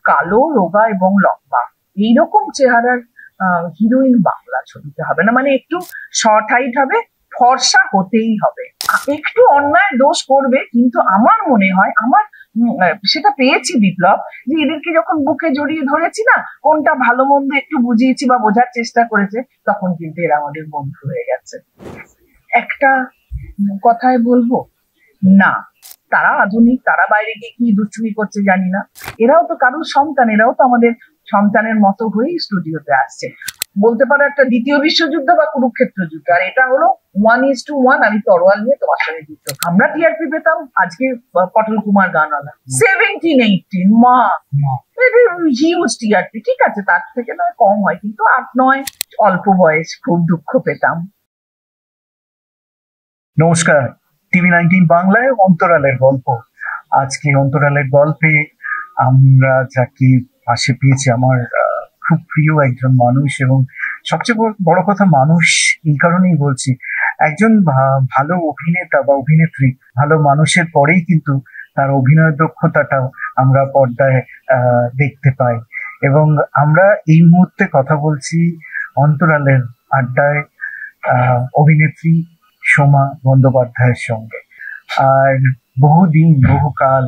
কালো, রোগা এবং লম্বা, এইরকম চেহারার হিরোইন বাংলা ছবিতে হবে না। মানে একটু শর্ট হাইট হবে, ফর্সা হতেই হবে। একটু অন্যায় দোষ করবে, কিন্তু আমার মনে হয়, আমার সেটা পেয়েছি বিপ্লব, যে এদেরকে যখন বুকে জড়িয়ে ধরেছি না, কোনটা ভালো মন্দ একটু বুঝিয়েছি বা বোঝার চেষ্টা করেছে, তখন কিন্তু এরা আমাদের বন্ধু হয়ে গেছে। একটা কথায় বলবো, না তারা আধুনিক, তারা বাইরে গিয়ে কি দুষ্টুমি করছে জানি না, এরাও তো কারোর সন্তান, এরাও তো আমাদের সন্তানের মতো হয়েই স্টুডিওতে আসছে। বলতে পারো একটা দ্বিতীয় বিশ্বযুদ্ধ বা কুরুক্ষেত্র যুদ্ধ, আর এটা হলো 1:1। আমি তরোয়াল নিয়ে তোমার সঙ্গে যুদ্ধ। আমরা টিআরপি পেতাম, আজকে পটল কুমার গানওয়ালা 17-18, মা হিউজ টিআরপি, ঠিক আছে, তার থেকে নয় কম হয়, কিন্তু 8-9 অল্প বয়স, খুব দুঃখ পেতাম। নমস্কার, TV19 বাংলায় অন্তরালের গল্প। আজকে অন্তরালের গল্পে আমরা যাকে পাশে পেয়েছি, আমার খুব প্রিয় একজন মানুষ, এবং সবচেয়ে বড় কথা মানুষ এই কারণেই বলছি, একজন ভালো অভিনেতা বা অভিনেত্রী, ভালো মানুষের পরেই কিন্তু তার অভিনয় দক্ষতাটাও আমরা পর্দায় দেখতে পাই। এবং আমরা এই মুহূর্তে কথা বলছি অন্তরালের আড্ডায় অভিনেত্রী সোমা বন্দ্যোপাধ্যায়ের সঙ্গে। আর বহুদিন, বহুকাল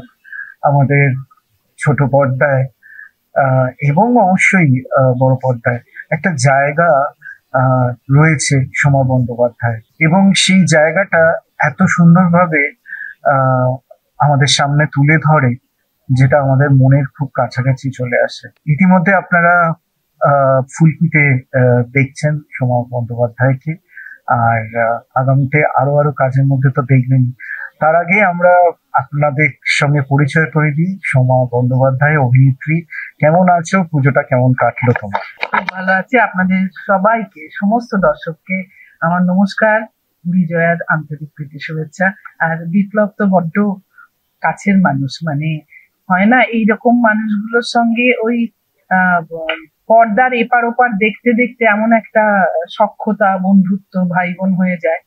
আমাদের ছোট পর্দায় এবং অবশ্যই বড় পর্দায় একটা জায়গা রয়েছে সোমা বন্দ্যোপাধ্যায়, এবং সেই জায়গাটা এত সুন্দরভাবে আমাদের সামনে তুলে ধরে, যেটা আমাদের মনের খুব কাছাকাছি চলে আসে। ইতিমধ্যে আপনারা ফুলকিতে দেখছেন সোমা বন্দ্যোপাধ্যায়কে, আর আগামীতে আরো আরো কাজের মধ্যে তো দেখবেন। তার আগে আমরা আপনাদের সঙ্গে পরিচয় করে দিই। সোমা বন্দ্যোপাধ্যায়, অভিনেত্রী, কেমন আছো? পুজোটা কেমন কাটলো তোমার? খুব ভালো আছি। আপনাদের সবাইকে, সমস্ত দর্শককে আমার নমস্কার, বিজয়ার আন্তরিক প্রীতি শুভেচ্ছা। আর বিপ্লব তো বড্ড কাছের মানুষ, মানে হয় না এইরকম মানুষগুলোর সঙ্গে ওই পর্দার এপার ওপার দেখতে দেখতে এমন একটা সখ্যতা, বন্ধুত্ব, ভাই বোন হয়ে যায়,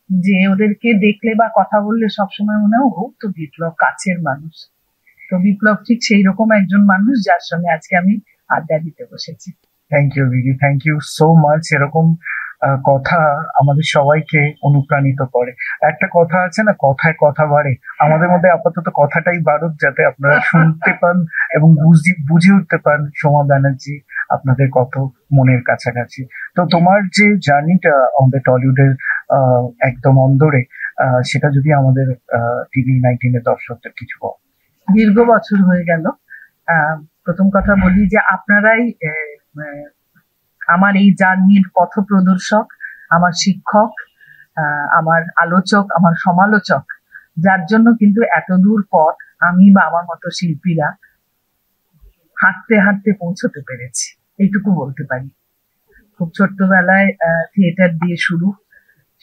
যে ওদেরকে দেখলে বা কথা বললে সবসময় মনে হয় ও তো বিপ্লব কাছের মানুষ। তো বিপ্লব ঠিক সেই রকম একজন মানুষ, যার সঙ্গে আজকে আমি আড্ডা দিতে বসেছি। থ্যাংক ইউ দিদি, থ্যাংক ইউ সো মাচ। এরকম কথা আমাদের সবাইকে অনুপ্রাণিত করে। একটা কথা আছে না, কথায় কথা বাড়ে। আমাদের মধ্যে আপাতত কথাটাই বাড়ুক, যাতে আপনারা শুনতে পান এবং বুঝে উঠতে পান সোমা ব্যানার্জি আপনাদের কত মনের কাছাকাছি। তো তোমার যে জার্নিটা আমাদের টলিউডের একদম অন্দরে, সেটা যদি আমাদের TV19 এর দর্শকদের কিছু বল। দীর্ঘ বছর হয়ে গেল। প্রথম কথা বলি যে আপনারাই আমার এই জার্নির পথ প্রদর্শক, আমার শিক্ষক, আমার আলোচক, আমার সমালোচক, যার জন্য কিন্তু এত দূর পথ আমি বা আমার মতো শিল্পীরা হাঁটতে হাঁটতে পৌঁছতে পেরেছি, এইটুকু বলতে পারি। খুব ছোট্টবেলায় থিয়েটার দিয়ে শুরু,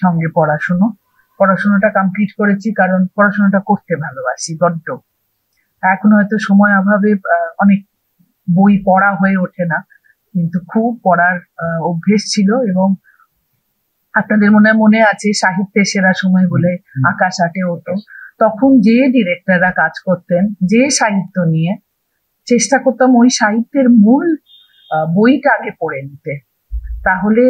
সঙ্গে পড়াশোনাটা কমপ্লিট করেছি, কারণ পড়াশোনাটা করতে ভালোবাসি বড্ড। এখন হয়তো সময় অভাবে অনেক বই পড়া হয়ে ওঠে না, কিন্তু খুব পড়ার অভ্যেস ছিল। এবং আপনাদের মনে আছে সাহিত্যের সেরা সময় বলে আকাশ আটে হতো, তখন যে ডিরেক্টররা কাজ করতেন যে সাহিত্য নিয়ে, চেষ্টা করতাম ওই সাহিত্যের মূল বইটা আগে পড়ে নিতে, তাহলে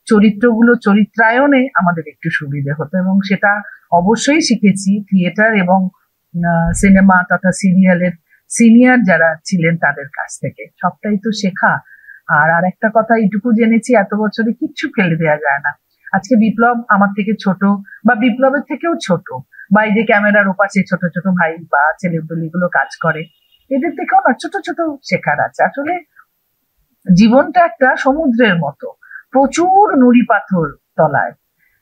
চরিত্রগুলো চরিত্রায়নে আমাদের একটু সুবিধে হতো। এবং সেটা অবশ্যই শিখেছি থিয়েটার এবং সিনেমা তথা সিরিয়ালের সিনিয়র যারা ছিলেন তাদের কাছ থেকে, সবটাই তো শেখা। আর একটা কথা এইটুকু জেনেছি, এত বছরে কিচ্ছু ফেলে দেওয়া যায় না। আজকে বিপ্লব আমার থেকে ছোট বা বিপ্লবের থেকেও ছোট, বাইরে ক্যামেরার ওপাশে ছোট ছোট ভাই বা ছেলেগুলো কাজ করে, এদের থেকেও না ছোট ছোট শেখার আছে। আসলে জীবনটা একটা সমুদ্রের মতো, প্রচুর নুড়ি পাথর তলায়,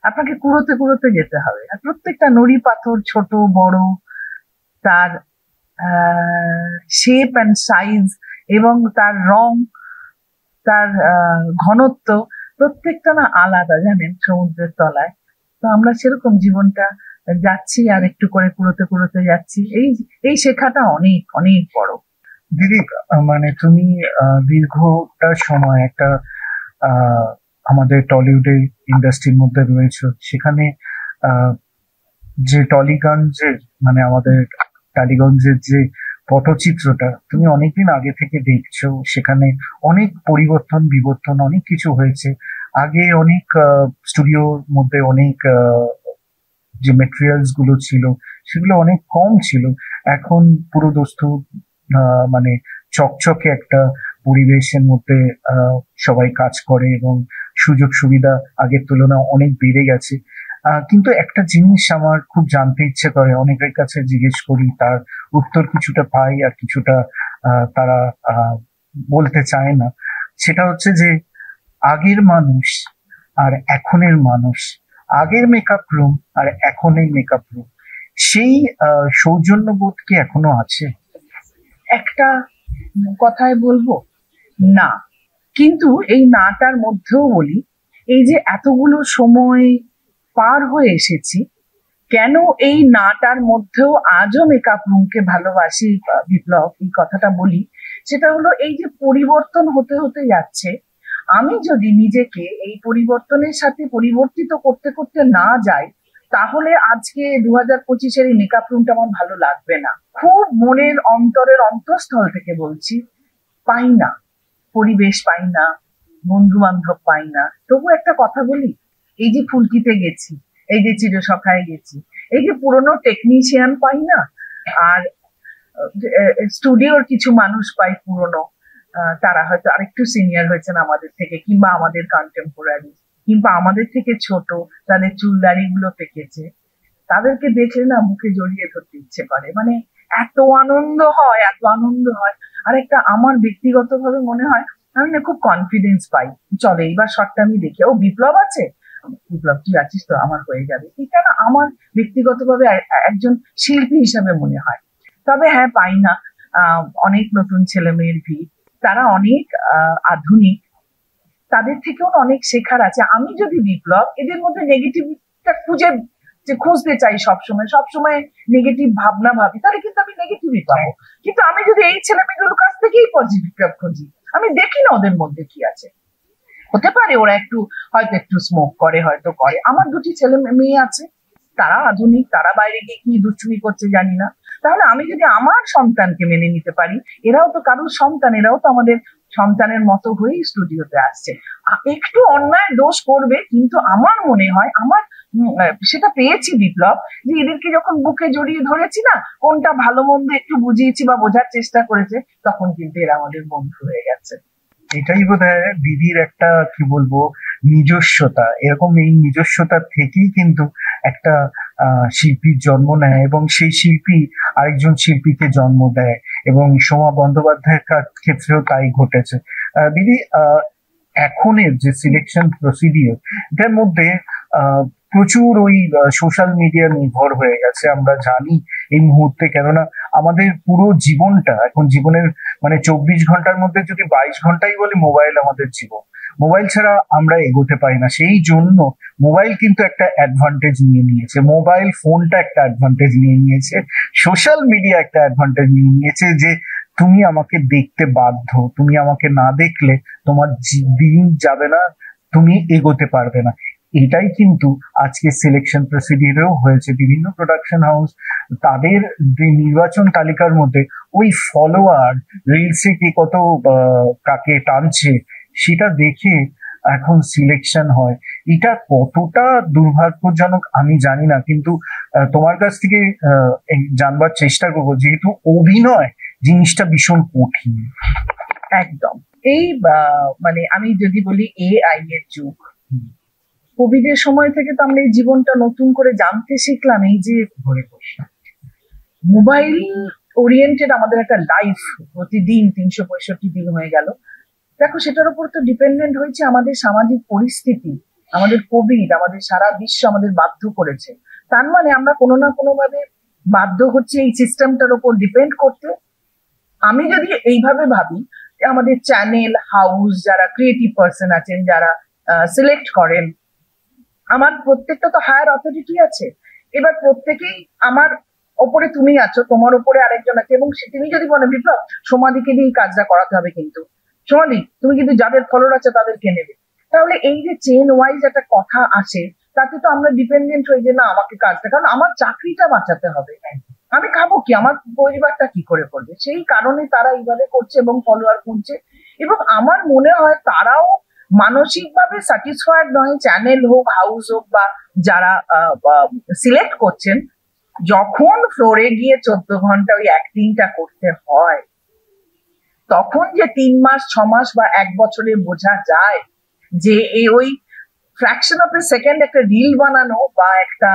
আপনাকে কুড়োতে কুড়োতে যেতে হবে। আর প্রত্যেকটা নুড়ি পাথর ছোট বড়, তার শেপ অ্যান্ড সাইজ এবং তার রং, তার ঘনত্ব, প্রত্যেকটা না আলাদা, জানেন, সমুদ্রের তলায়। তো আমরা সেরকম জীবনটা যাচ্ছি, আর একটু করে কুড়োতে কুড়োতে যাচ্ছি। এই শেখাটা অনেক অনেক বড়। দিদি, মানে তুমি দীর্ঘটা সময় একটা আমাদের টলিউডের ইন্ডাস্ট্রির মধ্যে রয়েছে, সেখানে যে টলিগঞ্জের, মানে আমাদের টালিগঞ্জের যে পটচিত্রটা তুমি অনেকদিন আগে থেকে দেখছো, সেখানে অনেক পরিবর্তন বিবর্তন অনেক কিছু হয়েছে। আগে অনেক স্টুডিওর মধ্যে অনেক যে মেটেরিয়ালস গুলো ছিল সেগুলো অনেক কম ছিল। এখন পুরো দস্তুর মানে চকচকে একটা পরিবেশের মধ্যে সবাই কাজ করে এবং সুযোগ সুবিধা আগের তুলনায় অনেক বেড়ে গেছে। কিন্তু একটা জিনিস আমার খুব জানতে ইচ্ছে করে, অনেকের কাছে জিজ্ঞেস করি, তার উত্তর কিছুটা পাই আর কিছুটা তারা বলতে চায় না। সেটা হচ্ছে যে আগের মানুষ আর এখনের মানুষ, আগের মেকআপ রুম আর এখনের মেকআপ রুম, সেই সৌজন্যবোধ কি এখনো আছে? একটা কথায় বলবো না, কিন্তু এই নাটার মধ্যেও বলি, এই যে এতগুলো সময় পার হয়ে এসেছি, কেন এই নাটার মধ্যেও আজও মেকআপ রুমকে ভালোবাসি বিপ্লব, এই কথাটা বলি, সেটা হলো এই যে পরিবর্তন হতে হতে যাচ্ছে, আমি যদি নিজেকে এই পরিবর্তনের সাথে পরিবর্তিত করতে করতে না যাই, তাহলে আজকে 2025-এর এই মেকআপ রুমটা আমার ভালো লাগবে না। খুব মনের অন্তরের অন্তঃস্থল থেকে বলছি, পাই না, পরিবেশ পাই না, বন্ধু বান্ধব পাই না। তবু একটা কথা বলি, এই যে ফুলকিতে গেছি, এই যে চিরসখায় গেছি, এই যে পুরনো টেকনিশিয়ান পাই না, আর স্টুডিওর কিছু মানুষ পাই পুরনো, তারা হয়তো আরেকটু সিনিয়র হয়েছেন আমাদের থেকে, কিংবা আমাদের কন্টেম্পোরারি, কিংবা আমাদের থেকে ছোট, তাদের চুল দাড়ি গুলো পেকেছে, তাদেরকে দেখলে না মুখে জড়িয়ে ধরতে ইচ্ছে করে। মানে এত আনন্দ হয়, এত আনন্দ হয়। আর একটা আমার ব্যক্তিগতভাবে মনে হয়, আমি না খুব কনফিডেন্স পাই, চলে এইবার শটটা আমি দেখি, ও বিপ্লব আছে, বিপ্লব তুই আছিস তো, আমার হয়ে যাবে। এটা না আমার ব্যক্তিগতভাবে একজন শিল্পী হিসাবে মনে হয়। তবে হ্যাঁ, পাই না, অনেক নতুন ছেলে মেয়ের ভিড়, তারা অনেক আধুনিক, তাদের থেকেও অনেক শেখার আছে। আমি যদি বিপ্লব এদের মধ্যে নেগেটিভিটিটা খুঁজতে চাই, সবসময় সবসময় নেগেটিভ ভাবনা ভাবি, তাহলে কিন্তু আমি নেগেটিভই পাবো। কিন্তু আমি যদি এই ছেলে মেয়েগুলোর কাছ থেকেই পজিটিভ খুঁজি, আমি দেখি না ওদের মধ্যে কি আছে। হতে পারে ওরা হয়তো একটু স্মোক করে, হয়তো করে, আমার দুটি ছেলে মেয়ে আছে, তারা আধুনিক, তারা বাইরে গিয়ে কি দুষ্টুমি করছে জানি না। তাহলে আমি যদি আমার সন্তানকে মেনে নিতে পারি, এরাও তো কারোর সন্তান, এরাও তো আমাদের সন্তানের মতো হয়েই স্টুডিওতে আসছে। একটু অন্যায় দোষ করবে, কিন্তু আমার মনে হয়, আমার সেটা পেয়েছি বিপ্লব, যে এদেরকে যখন বুকে জড়িয়ে ধরেছি না, কোনটা ভালো মন্দ একটু বুঝিয়েছি বা বোঝার চেষ্টা করেছে, তখন কিন্তু এরা আমাদের বন্ধু হয়ে গেছে। এটাই বোধহয় দিদির একটা কি বলবো নিজস্বতা। এরকম এই নিজস্বতা থেকেই কিন্তু একটা শিল্পীর জন্ম নেয় এবং সেই শিল্পী আরেকজন শিল্পীকে জন্ম দেয়, এবং সোমা বন্দ্যোপাধ্যায়ের ক্ষেত্রেও তাই ঘটেছে। দিদি, এখনের যে সিলেকশন প্রসিডিওর, এটার মধ্যে প্রচুর ওই সোশ্যাল মিডিয়া নির্ভর হয়ে গেছে, আমরা জানি এই মুহূর্তে। কেননা আমাদের পুরো জীবনটা এখন, জীবনের মানে 24 ঘন্টার মধ্যে যদি 22 ঘন্টাই বলি, মোবাইল আমাদের জীবন। মোবাইল ছাড়া আমরা এগোতে পারি না। সেই জন্য মোবাইল কিন্তু একটা অ্যাডভান্টেজ নিয়ে নিয়েছে, মোবাইল ফোনটা একটা অ্যাডভান্টেজ নিয়ে নিয়েছে, সোশ্যাল মিডিয়া একটা অ্যাডভান্টেজ নিয়ে নিয়েছে, যে তুমি আমাকে দেখতে বাধ্য, তুমি আমাকে না দেখলে তোমার দিন যাবে না, তুমি এগোতে পারবে না। এটাই কিন্তু আজকে সিলেকশন প্রসিডিউরেও হয়েছে। বিভিন্ন প্রোডাকশন হাউস তাদের যে নির্বাচন তালিকার মধ্যে ওই ফলোয়ার, রিলসে কে কত কাকে টানছে সেটা দেখে এখন সিলেকশন হয়। এটা কতটা দুর্ভাগ্যজনক আমি জানি না, কিন্তু তোমার কাছ থেকে জানবার চেষ্টা করবো, যেহেতু অভিনয় জিনিসটা ভীষণ কঠিন। একদম, এই মানে আমি যদি বলি AI এর যুগ, কোভিড এর সময় থেকে তো আমরা এই জীবনটা নতুন করে জানতে শিখলাম, এই যে মোবাইল ওরিয়েন্টেড আমাদের একটা লাইফ, প্রতিদিন 365 দিন হয়ে গেল। দেখো, সেটার উপর তো ডিপেন্ডেন্ট হয়েছে আমাদের সামাজিক পরিস্থিতি, আমাদের কোভিড আমাদের সারা বিশ্ব আমাদের বাধ্য করেছে। তার মানে আমরা কোনো না কোনো ভাবে বাধ্য হচ্ছে এই সিস্টেমটার উপর ডিপেন্ড করতে। আমি যদি এইভাবে ভাবি, আমাদের চ্যানেল হাউস, যারা ক্রিয়েটিভ পার্সন আছেন, যারা সিলেক্ট করেন, আমার প্রত্যেকটা তো হায়ার অথরিটি আছে। এবার প্রত্যেকেই, আমার ওপরে তুমি আছো, তোমার ওপরে আরেকজন আছে, এবং তিনি যদি বলেন বিপ্লব সমাধিকে দিয়ে কাজটা করাতে হবে, কিন্তু সমাধি তুমি কিন্তু যাদের ফলোয়ার আছে তাদেরকে নেবে, তাহলে এই যে চেন ওয়াইজ একটা কথা আসে, তাতে তো আমরা ডিপেন্ডেন্ট হই যে না, আমাকে কাজটা, কারণ আমার চাকরিটা বাঁচাতে হবে, আমি খাবো কি, আমার পরিবারটা কি করে করবে? সেই কারণে তারা এইভাবে করছে এবং ফলোয়ার করছে। এবং আমার মনে হয় তারাও মানসিকভাবে স্যাটিসফাইড নয়, চ্যানেল হোক, হাউস হোক, বা যারা সিলেক্ট করছেন। যখন ফ্লোরে গিয়ে 14 ঘন্টা ওই অ্যাক্টিংটা করতে হয়, তখন যে 3 মাস 6 মাস বা 1 বছরে বোঝা যায় যে ওই ফ্র্যাকশন অফ এ সেকেন্ড একটা রিল বানানো বা একটা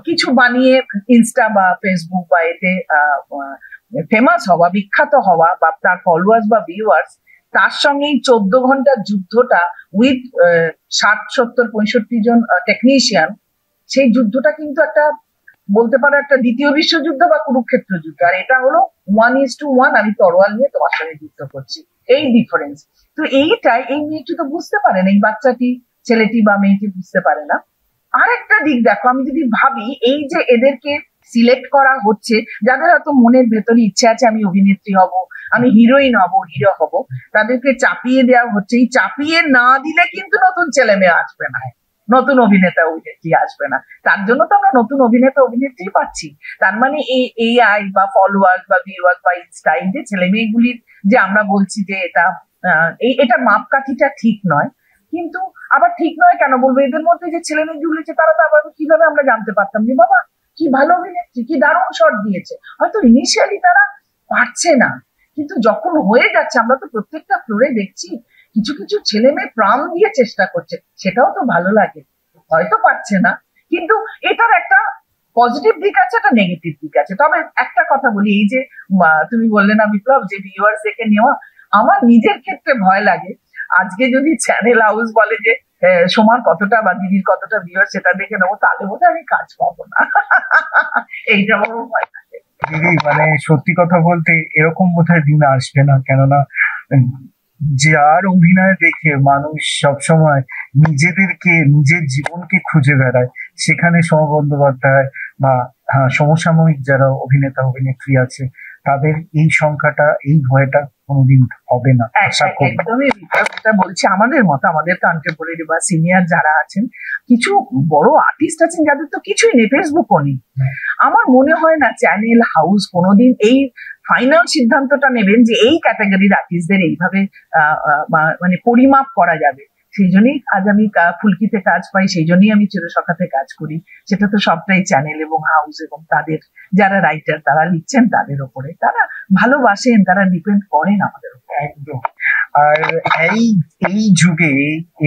কিছু বানিয়ে ইনস্টা বা ফেসবুক বা এতে ফেমাস হওয়া, বিখ্যাত হওয়া, বা তার ফলোয়ার্স বা ভিউয়ার্স, তার সঙ্গে এই 14 ঘন্টার যুদ্ধটা উইথ 60 70 65 জন টেকনিশিয়ান, সেই যুদ্ধটা কিন্তু একটা বলতে পারো একটা দ্বিতীয় বিশ্বযুদ্ধ বা কুরুক্ষেত্র যুদ্ধ। আর এটা হলো 1:1, আমি তরোয়াল নিয়ে তোমার সঙ্গে যুদ্ধ করছি, এই ডিফারেন্স। তো এইটাই এই মেয়েটি তো বুঝতে পারে না, এই বাচ্চাটি, ছেলেটি বা মেয়েটি বুঝতে পারে না। আর একটা দিক দেখো, আমি যদি ভাবি এই যে এদেরকে সিলেক্ট করা হচ্ছে, যাদের হয়তো মনের ভেতরে ইচ্ছা আছে আমি অভিনেত্রী হব, আমি হিরোইন হব, হিরো হব, তাদেরকে চাপিয়ে দেওয়া হচ্ছে। এই চাপিয়ে না দিলে কিন্তু নতুন ছেলে মেয়ে আসবে না, নতুন অভিনেতা অভিনেত্রী আসবে না। তার জন্য তো আমরা নতুন অভিনেতা অভিনেত্রী পাচ্ছি। তার মানে এই এআই বা ফলোয়ার্স বা ভিউয়ার্স বা স্টাইল যে ছেলে মেয়েগুলির যে আমরা বলছি যে এটা মাপকাঠিটা ঠিক নয়। কিন্তু আবার ঠিক নয় কেন বলবো, এদের মধ্যে যে ছেলে মেয়ে ঝুলেছে তারা তো আবার কিভাবে আমরা জানতে পারতাম যে বাবা কি ভালো অভিনেত্রী, কি দারুণ শট দিয়েছে। হয়তো ইনিশিয়ালি তারা পারছে না, কিন্তু যখন হয়ে যাচ্ছে, আমরা তো প্রত্যেকটা ফ্লোরে দেখছি কিছু কিছু ছেলে মেয়ে প্রাণ দিয়ে চেষ্টা করছে, সেটাও তো ভালো লাগে। হয়তো পারছে না, কিন্তু এটার একটা পজিটিভ দিক আছে, একটা নেগেটিভ দিক আছে। তবে একটা কথা বলি, এই যে তুমি বললে না বিপ্লব, যে ভিউয়ার্স দেখে নেওয়া, আমার নিজের ক্ষেত্রে ভয় লাগে। আজকে যদি চ্যানেল হাউস বলে যে সমান কতটা বা দিদির কতটা ভিউয়ার, সেটা দেখে নেবো, তাহলে বোধহয় আমি কাজ পাবো না। এইটা বড় ভয় লাগে। দিদি মানে সত্যি কথা বলতে এরকম বোধহয় দিন আসবে না, কেননা যার অভিনয় দেখে মানুষ সবসময় নিজেদেরকে, নিজের জীবনকে খুঁজে বেড়ায়, সেখানে সোমা বন্দ্যোপাধ্যায় বা সমসাময়িক যারা অভিনেতা অভিনেত্রী আছে, তাদের এই সংখ্যাটা, এই ভয়টা কোনোদিন হবে না, আশা করি। একদমই যেটা বলছি, আমাদের মতো, আমাদের কন্টেম্পোরারি বা সিনিয়র যারা আছেন, কিছু বড় আর্টিস্ট আছেন যাদের তো কিছুই নেই, ফেসবুকও নেই। আমার মনে হয় না চ্যানেল হাউস কোনোদিন এই ফাইনাল সিদ্ধান্তটা নেবেন যে এই ক্যাটাগরির আর্টিস্টদের এইভাবে মানে পরিমাপ করা যাবে। সেই জন্যই আজ আমি ফুলকিতে কাজ পাই, সেই জন্যই আমি চিরসখাতে কাজ করি। সেটা তো সবটাই চ্যানেল এবং হাউস এবং তাদের যারা রাইটার তারা লিখছেন তাদের উপরে, তারা ভালোবাসেন, তারা ডিপেন্ড করেন আমাদের উপর। একদম। আর এই যুগে,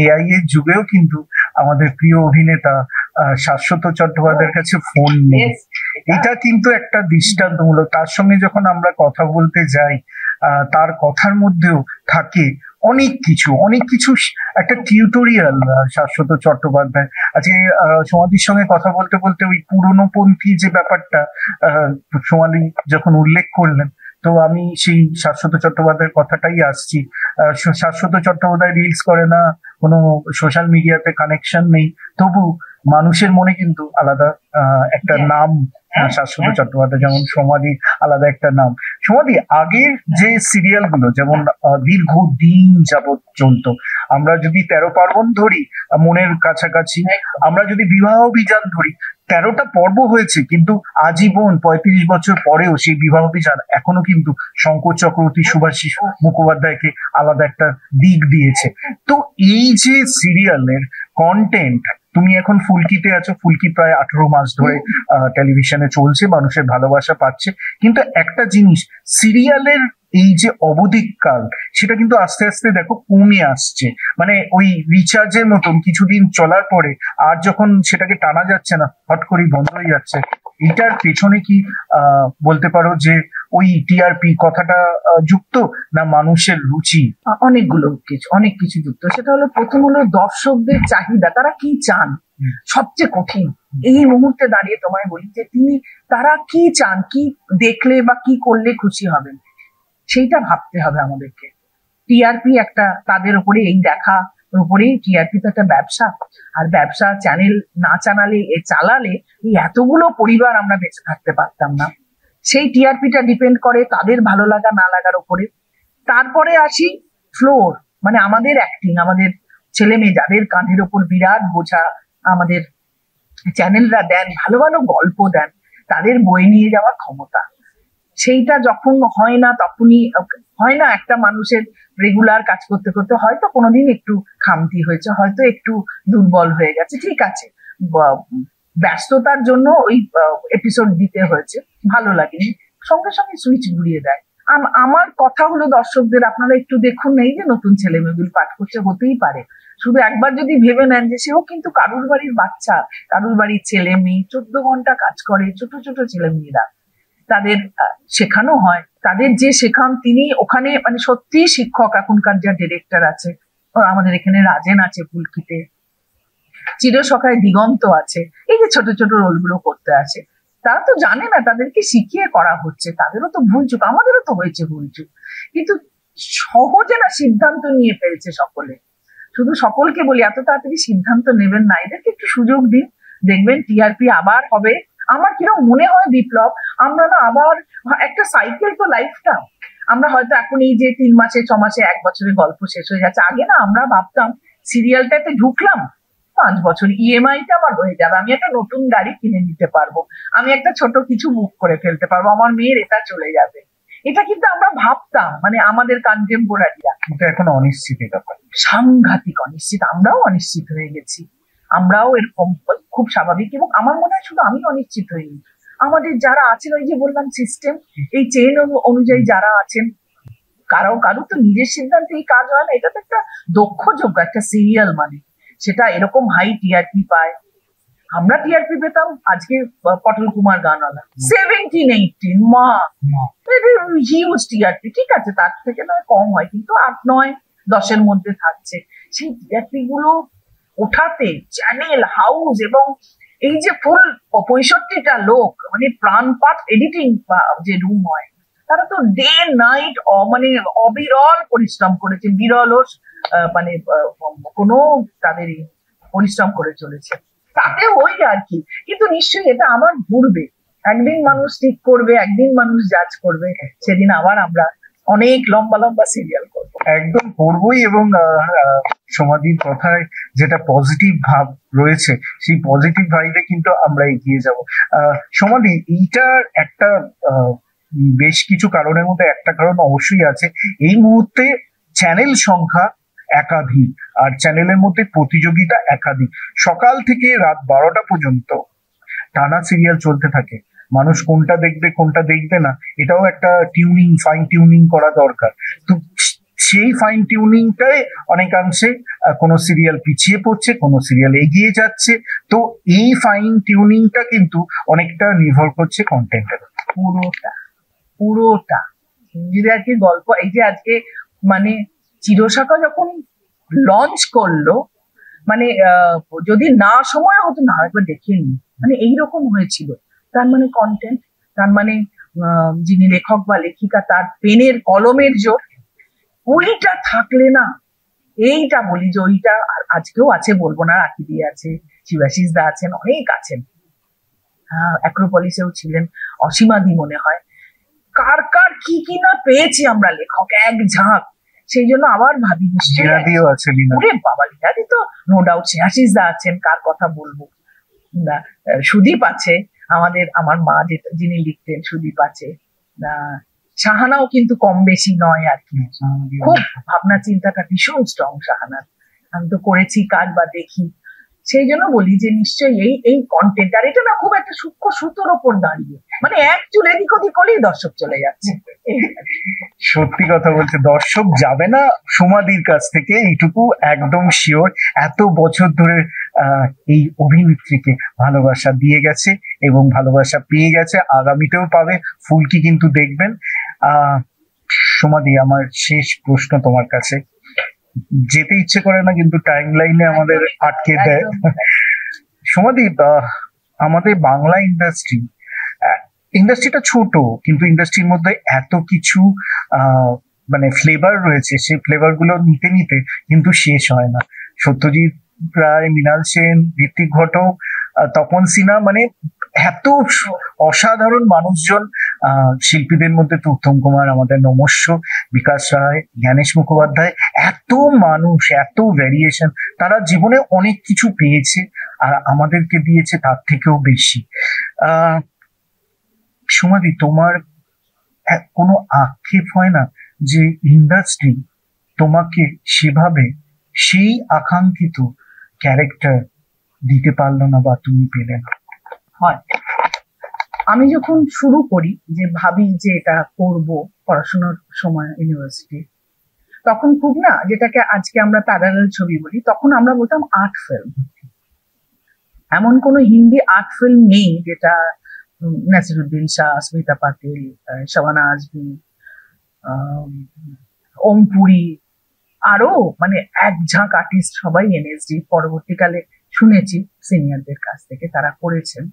এআই এর যুগেও কিন্তু আমাদের প্রিয় অভিনেতা শাশ্বত চট্টোপাধ্যায়ের কাছে ফোন নেই, এটা কিন্তু একটা দৃষ্টান্তমূলক। তার সঙ্গে যখন আমরা কথা বলতে যাই, তার কথার মধ্যেও থাকে অনেক কিছু একটা টিউটোরিয়াল। শাশ্বত চট্টোপাধ্যায় আজকে সমাধির সঙ্গে কথা বলতে বলতে ওই পুরনো পন্থী যে ব্যাপারটা সমাধি যখন উল্লেখ করলেন, তো আমি সেই শাশ্বত চট্টোপাধ্যায়ের কথাটাই আসছি। শাশ্বত চট্টোপাধ্যায় রিলস করে না, কোনো সোশ্যাল মিডিয়াতে কানেকশন নেই, তবু মানুষের মনে কিন্তু আলাদা একটা নাম শাশ্বত চট্টোপাধ্যায়, যেমন সমাধি আলাদা একটা নাম। সমাধি আগের যে সিরিয়াল গুলো যেমন দীর্ঘদিন যাবৎ চলতো, আমরা যদি 13 পার্বণ ধরি মনের কাছাকাছি, আমরা যদি বিবাহ অভিযান ধরি, 13টা পর্ব হয়েছে, কিন্তু আজীবন 35 বছর পরেও সেই বিবাহ অভিযান এখনো কিন্তু শঙ্কর চক্রবর্তী, সুভাষিস মুখোপাধ্যায়কে আলাদা একটা দিক দিয়েছে। তো এই যে সিরিয়ালের কন্টেন্ট, তুমি এখন ফুলকিতে আছো, ফুলকি প্রায় 18 মাস ধরে টেলিভিশনে চলছে, মানুষের ভালোবাসা পাচ্ছে, কিন্তু একটা জিনিস, সিরিয়ালের এই যে অবধিকাল, সেটা কিন্তু আস্তে আস্তে দেখো কমে আসছে। মানে ওই রিচার্জের মতন কিছুদিন চলার পরে আর যখন সেটাকে টানা যাচ্ছে না, হট করেই বন্ধ হয়ে যাচ্ছে। এটার পেছনে কি বলতে পারো যে ওই টিআরপি কথাটা যুক্ত, না মানুষের রুচি? অনেক কিছু যুক্ত। সেটা হলো, প্রথম হলো দর্শকদের চাহিদা, তারা কি চান। সবচেয়ে কঠিন এই মুহূর্তে দাঁড়িয়ে তোমায় বলি যে তারা কি চান, কি দেখলে বা কি করলে খুশি হবেন, সেইটা ভাবতে হবে আমাদেরকে। টিআরপি একটা তাদের উপরে, এই দেখা উপরেই টিআরপি তো একটা ব্যবসা, আর ব্যবসা চ্যানেল না চালালে এই এতগুলো পরিবার আমরা বেঁচে থাকতে পারতাম না। সেই টিআরপিটা ডিপেন্ড করে তাদের ভালো লাগা না লাগার উপরে। তারপরে আসি ফ্লোর, মানে আমাদের অ্যাক্টিং, আমাদের ছেলে মেয়ে যাদের কাঁধের ওপর বিরাট বোঝা, আমাদের চ্যানেলরা দেন, ভালো ভালো গল্প দেন, তাদের বয়ে নিয়ে যাওয়ার ক্ষমতা। সেইটা যখন হয় না, তখনই হয় না একটা মানুষের রেগুলার কাজ করতে করতে হয়তো কোনোদিন একটু খামতি হয়েছে, হয়তো একটু দুর্বল হয়ে গেছে, ঠিক আছে, ব্যস্ততার জন্য ওই এপিসোড দিতে হয়েছে, ভালো লাগেনি, সঙ্গে সঙ্গে সুইচ ঘুরিয়ে দেয়। আমার কথা হলো দর্শকদের, আপনারা একটু দেখুন, এই যে নতুন ছেলে মেয়েগুলো পাঠ করছে, হতেই পারে, শুধু একবার যদি ভেবে নেন যে সেও কিন্তু কারুর বাড়ির বাচ্চা, কারুর বাড়ির ছেলে মেয়ে, 14 ঘন্টা কাজ করে, ছোট ছোট ছেলে মেয়েরা, তাদের শেখানো হয়, তাদের যে শেখান তিনি ওখানে মানে সত্যি শিক্ষক। এখনকার যা ডিরেক্টর আছে, আমাদের এখানে রাজেন আছে পুলকিতে, চিরসখায় দিগন্ত আছে, এই যে ছোট ছোট রোলগুলো করতে আসে, তারা তো জানে না তাদেরকে শিখিয়ে করা হচ্ছে, তাদেরও তো ভুলচুক, আমাদেরও তো হয়েছে ভুলচুক, কিন্তু সহজে না সিদ্ধান্ত নিয়ে ফেলছে সকলে। শুধু সকলকে বলি এত তাড়াতাড়ি সিদ্ধান্ত নেবেন না, এদেরকে একটু সুযোগ দিন, দেখবেন টিআরপি আবার হবে। আমার কিরকম মনে হয় বিপ্লব, আমরা না আবার একটা সাইকেল তো লাইফটা, আমরা হয়তো এখন এই যে 3 মাসে 6 মাসে 1 বছরের গল্প শেষ হয়ে যাচ্ছে, আগে না আমরা ভাবতাম সিরিয়ালটাতে ঢুকলাম 5 বছর ইএমআইটা আমার হয়ে যাবে, আমি একটা নতুন গাড়ি কিনে নিতে পারবো, আমি একটা ছোট কিছু বুক করে ফেলতে পারবো, আমার মেয়ের এটা চলে যাবে। এটা কিন্তু আমরা ভাবতাম, মানে আমাদের কন্টেম্পোরারিরা। কিন্তু এখন অনিশ্চিত ব্যাপার, সাংঘাতিক অনিশ্চিত, আমরাও অনিশ্চিত হয়ে গেছি, আমরাও এরকম, খুব স্বাভাবিক। এবং আমার মনে হয় শুধু আমি অনিশ্চিত হইনি, আমাদের যারা আছেন, ওই যে বললাম সিস্টেম, এই চেন অনুযায়ী যারা আছেন, কারো তো নিজের সিদ্ধান্তে এই কাজ হয় না, এটা তো একটা দক্ষ যোগ্য একটা সিরিয়াল, মানে সেটা এরকম হাই টিআরপি পায়। আমরা টিআরপি পেতাম আজকে পটল কুমার গানওয়ালা 17-18, মা হিউজ টিআরপি, ঠিক আছে, তার থেকে নয় কম হয়, কিন্তু 8-9-10-এর মধ্যে থাকছে। সেই টিআরপি গুলো ওঠাতে চ্যানেল হাউস এবং এই যে ফুল 65টা লোক, মানে প্রাণপাত এডিটিং যে রুম হয়, তারা তো ডে নাইট মানে অবিরল পরিশ্রম করেছে, বিরল মানে কোনো তাদের পরিশ্রম করে চলেছে, তাতে ওই আর কি। কিন্তু নিশ্চয়ই এটা আমার ঘুরবে, একদিন মানুষ ঠিক করবে, একদিন মানুষ জাজ করবে, সেদিন আবার আমরা অনেক লম্বা লম্বা সিরিয়াল করবো। একদম করবোই। এবং সমাধির কথায় যেটা পজিটিভ ভাব রয়েছে, সেই পজিটিভ ভাইবে কিন্তু আমরা এগিয়ে যাব। সমাধি, এইটার একটা বেশ কিছু কারণের মধ্যে একটা কারণ অবশ্যই আছে, এই মুহূর্তে চ্যানেল সংখ্যা একাধিক, আর চ্যানেলের মধ্যে প্রতিযোগিতা একাধিক। সকাল থেকে রাত 12টা পর্যন্ত টানা সিরিয়াল চলতে থাকে, মানুষ কোনটা দেখবে কোনটা দেখবে না এটাও একটা ফাইন টিউনিং করা দরকার। তো সেই ফাইন টিউনিংটাই অনেকাংশে কোনো সিরিয়াল পিছিয়ে পড়ছে, কোনো সিরিয়াল এগিয়ে যাচ্ছে। তো এই ফাইন টিউনিংটা কিন্তু অনেকটা নির্ভর করছে কন্টেন্টের। পুরোটা ইঞ্জিনিয়ারকে গল্প, এই যে আজকে মানে চিরশাখা যখন লঞ্চ করলো, মানে যদি না সময় হতো না একবার দেখে নি, মানে এইরকম হয়েছিল। তার মানে কন্টেন্ট, তার মানে যিনি লেখক বা লেখিকা, তার পেনের কলমের জোর, ওইটা থাকলে না, এইটা বলি যে ওইটা আজকেও আছে, বলবো না, রাখি দিয়ে আছে, শিবাশিস দা আছেন, অনেক আছেন, অ্যাক্রোপলিসেও ছিলেন, অসীমাদি মনে হয়, কার কার কি কি না পেয়েছি আমরা লেখক এক ঝাঁক। সেই জন্য আবার ভাবি নিশ্চয়ই আছে, বাবা লিনাদি তো নো ডাউট, শিবাশিস দা আছেন, কার কথা বলবো না, সুদীপ আছে, আমার মা যিনি লিখতেন, সুদীপ আছে, শাহানাও কিন্তু কম বেশি নয় আর কি, খুব ভাবনা চিন্তাটা ভীষণ স্ট্রং শাহানার, আমি তো করেছি কাজ বা দেখি, সেই জন্য বলি যে নিশ্চয়ই এই কন্টেন্ট, আর এটা না খুব একটা সূক্ষ্ম সুতোর ওপর দাঁড়িয়ে, মানে এক চুল এদিক ওদিক করলেই দর্শক চলে যাচ্ছে। সত্যি কথা বলছে, দর্শক যাবে না সমাধির কাছ থেকে, এইটুকু একদম শিওর। এত বছর ধরে এই অভিনেত্রীকে ভালোবাসা দিয়ে গেছে এবং ভালোবাসা পেয়ে গেছে, আগামীতেও পাবে। ফুলকি কিন্তু দেখবেন। সমাধি, আমার শেষ প্রশ্ন তোমার কাছে, যেতে ইচ্ছে করে না কিন্তু টাইম লাইনে আমাদের আটকে দেয়। সমাধি, আমাদের বাংলা ইন্ডাস্ট্রিটা ছোট, কিন্তু ইন্ডাস্ট্রির মধ্যে এত কিছু মানে ফ্লেভার রয়েছে, সেই ফ্লেভার গুলো নিতে নিতে কিন্তু শেষ হয় না। সত্যজিৎ রায়, মৃণাল সেন, ঋত্বিক ঘটক, তপন সিনহা, মানে এত অসাধারণ মানুষজন, শিল্পীদের মধ্যে তো উত্তম কুমার, আমাদের নমস্য, বিকাশ রায়, জ্ঞানেশ মুখোপাধ্যায়, এত মানুষ, এত ভ্যারিয়েশন, তারা জীবনে অনেক কিছু পেয়েছে আর আমাদেরকে দিয়েছে তার থেকেও বেশি। সমাধি, তোমার কোনো আক্ষেপ হয় না যে ইন্ডাস্ট্রি তোমাকে সেভাবে সেই আকাঙ্ক্ষিত ক্যারেক্টার দিতে পারলো না বা তুমি পেলে না? হয়, আমি যখন শুরু করি যে ভাবি যে এটা করব পড়াশোনার সময় ইউনিভার্সিটি, তখন খুব না, যেটাকে আজকে আমরা প্যারালাল ছবি বলি, তখন আমরা বলতাম আর্ট ফিল্ম। এমন কোনো হিন্দি আর্ট ফিল্ম নেই যেটা নাসিরুদ্দিন শাহ, স্মিতা পাতিল, শাবানা আজমি, ওম পুরী, আরো মানে এক ঝাঁক আর্টিস্ট সবাই এনএসডি, পরবর্তীকালে শুনেছি সিনিয়রদের কাছ থেকে তারা করেছেন।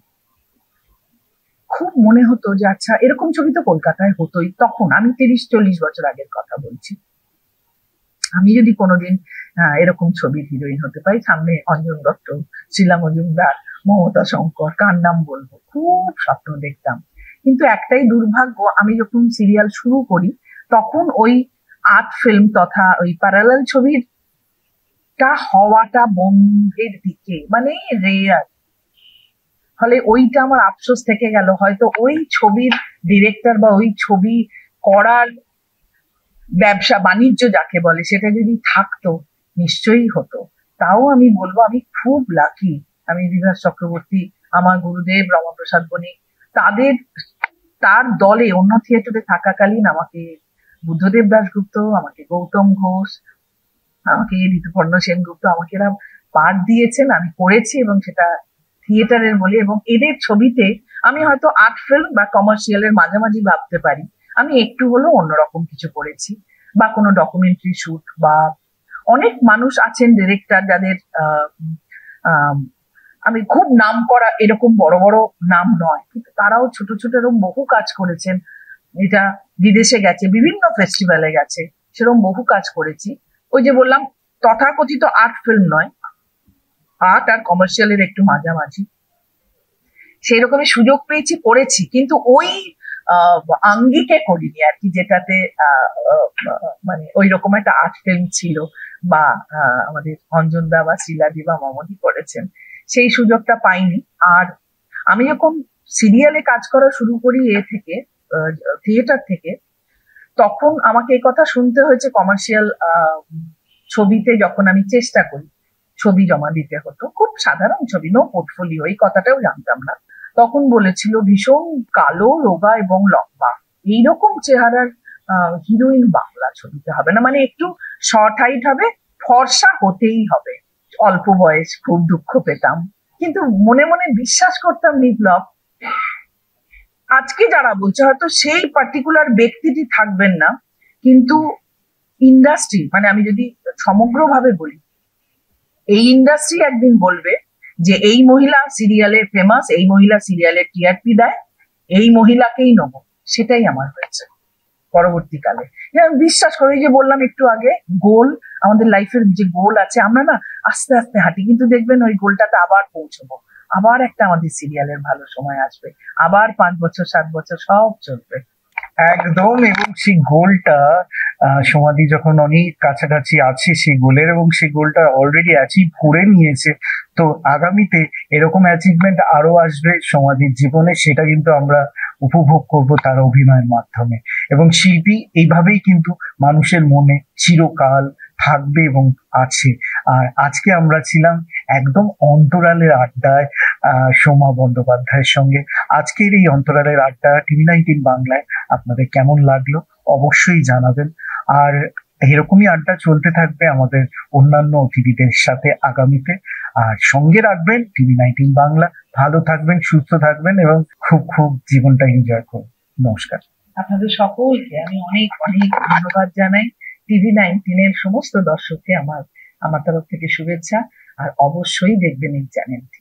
খুব মনে হতো যে আচ্ছা এরকম ছবি তো কলকাতায় হতোই তখন, আমি 30-40 বছর আগের কথা বলছি। আমি যদি কোনোদিন এরকম ছবির হিরোইন হতে পারি, সামনে অঞ্জন দত্ত, শিলা মজুমদার, মমতা শঙ্কর, কার নাম বলবো, খুব স্বপ্ন দেখতাম। কিন্তু একটাই দুর্ভাগ্য, আমি যখন সিরিয়াল শুরু করি তখন ওই আর্ট ফিল্ম তথা ওই প্যারালাল ছবিটা হওয়াটা বন্ধের দিকে, মানে রেয়ার। ফলে ওইটা আমার আফসোস থেকে গেল, হয়তো ওই ছবির ডিরেক্টর বা ওই ছবি করার ব্যবসা বাণিজ্য যাকে বলে সেটা যদি থাকতো নিশ্চয়ই হতো। তাও আমি বলবো আমি খুব লাকি, আমি বিভাস চক্রবর্তী, আমার গুরুদেব রমাপ্রসাদ বণিক, তার দলে অন্য থিয়েটারে থাকাকালীন আমাকে বুদ্ধদেব দাশগুপ্ত, আমাকে গৌতম ঘোষ, আমাকে ঋতুপর্ণ সেনগুপ্ত, আমাকে এরা পাঠ দিয়েছেন, আমি করেছি এবং সেটা থিয়েটারের বলে। এবং এদের ছবিতে আমি হয়তো আর্ট ফিল্ম বা কমার্শিয়ালের মাঝামাঝি ভাবতে পারি, আমি একটু হলেও অন্যরকম কিছু করেছি, বা কোনো ডকুমেন্টারি শুট, বা অনেক মানুষ আছেন ডিরেক্টর যাদের আমি খুব নাম করা এরকম বড় বড় নাম নয়, কিন্তু তারাও ছোট ছোট এরকম বহু কাজ করেছেন। এটা বিদেশে গেছে, বিভিন্ন ফেস্টিভ্যালে গেছে, সেরকম বহু কাজ করেছি। ওই যে বললাম তথাকথিত আর্ট ফিল্ম নয়, আর্ট আর কমার্শিয়ালের একটু মাঝামাঝি, সেই রকমের সুযোগ পেয়েছি, করেছি, কিন্তু ওই আঙ্গিকে করিনি আর কি, যেটাতে মানে ওই রকম একটা আর্ট ফিল্ম ছিল, বা আমাদের অঞ্জনদা বা শিলাদি বা মমদি করেছেন, সেই সুযোগটা পাইনি। আর আমি যখন সিরিয়ালে কাজ করা শুরু করি থেকে থিয়েটার থেকে, তখন আমাকে এই কথা শুনতে হয়েছে কমার্শিয়াল ছবিতে যখন আমি চেষ্টা করি, ছবি জমা দিতে হতো, খুব সাধারণ ছবি, নো পোর্টফোলিও, এই কথাটাও জানতাম না। তখন বলেছিল ভীষণ কালো, রোগা এবং লম্বা, এইরকম চেহারার হিরোইন বাংলা ছবিতে হবে না, মানে একটু শর্ট হাইট হবে, ফর্সা হতেই হবে। অল্প বয়স, খুব দুঃখ পেতাম, কিন্তু মনে মনে বিশ্বাস করতাম বিপ্লব, আজকে যারা বলছে হয়তো সেই পার্টিকুলার ব্যক্তিটি থাকবেন না, কিন্তু ইন্ডাস্ট্রি, মানে আমি যদি সমগ্রভাবে বলি, এই ইন্ডাস্ট্রি একদিন বলবে যে এই মহিলা সিরিয়ালে ফেমাস, এই মহিলা সিরিয়ালে টিআরপি দেয়, এই মহিলাকেই নেব। সেটাই আমার হয়েছে পরবর্তীকালে। বিশ্বাস করে, যে বললাম একটু আগে, গোল, আমাদের লাইফের যে গোল আছে, আমরা না আস্তে আস্তে হাঁটি, কিন্তু দেখবেন ওই গোলটাতে আবার পৌঁছবো, আবার একটা আমাদের সিরিয়ালের ভালো সময় আসবে, আবার 5 বছর 7 বছর সব চলবে। একদম। এবং সেই গোলটা সমাধি যখন অনেক কাছাকাছি আছে সেই গোলের, এবং সেই গোলটা অলরেডি অ্যাচিভ করে নিয়েছে, তো আগামীতে এরকম অ্যাচিভমেন্ট আরো আসবে সমাধির জীবনে, সেটা কিন্তু আমরা উপভোগ করব তার অভিনয়ের মাধ্যমে। এবং শিল্পী এইভাবেই কিন্তু মানুষের মনে চিরকাল থাকবে এবং আছে। আর আজকে আমরা ছিলাম একদম অন্তরালের আড্ডায় সোমা বন্দ্যোপাধ্যায়ের সঙ্গে। আজকের এই অন্তরালের আড্ডা TV19 বাংলায় আপনাদের কেমন লাগলো অবশ্যই জানাবেন। আর এরকমই আড্ডা চলতে থাকবে আমাদের অন্যান্য অতিথিদের সাথে আগামীতে। আর সঙ্গে রাখবেন TV19 বাংলা। ভালো থাকবেন, সুস্থ থাকবেন এবং খুব খুব জীবনটা এনজয় করুন। নমস্কার। আপনাদের সকলকে আমি অনেক অনেক ধন্যবাদ জানাই। TV19 এর সমস্ত দর্শককে আমার তরফ থেকে শুভেচ্ছা, আর অবশ্যই দেখবেন এই চ্যানেলটি।